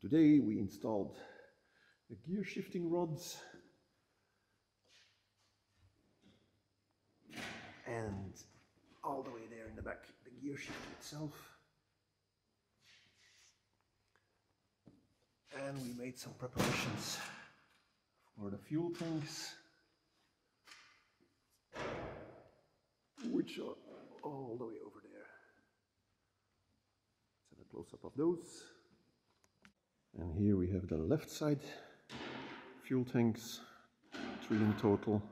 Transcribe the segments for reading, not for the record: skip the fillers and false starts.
today we installed the gear shifting rods and all the way there in the back the gear shifter itself, and we made some preparations for the fuel tanks, which are all the way over there. Let's have a close-up of those. And here we have the left side fuel tanks, 3 in total,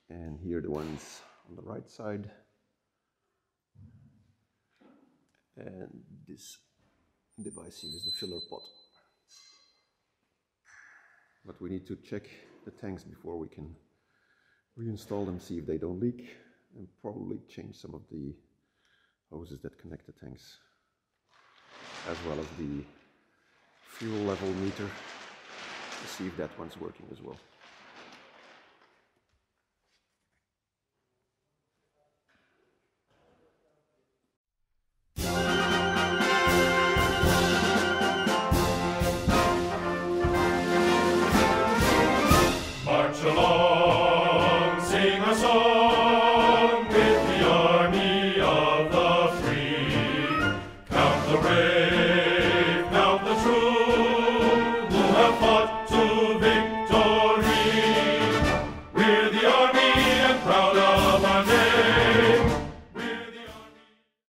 and here the ones on the right side, and this device here is the filler pot. But we need to check the tanks before we can reinstall them, see if they don't leak, and probably change some of the hoses that connect the tanks, as well as the fuel level meter, to see if that one's working as well. March along, sing a song.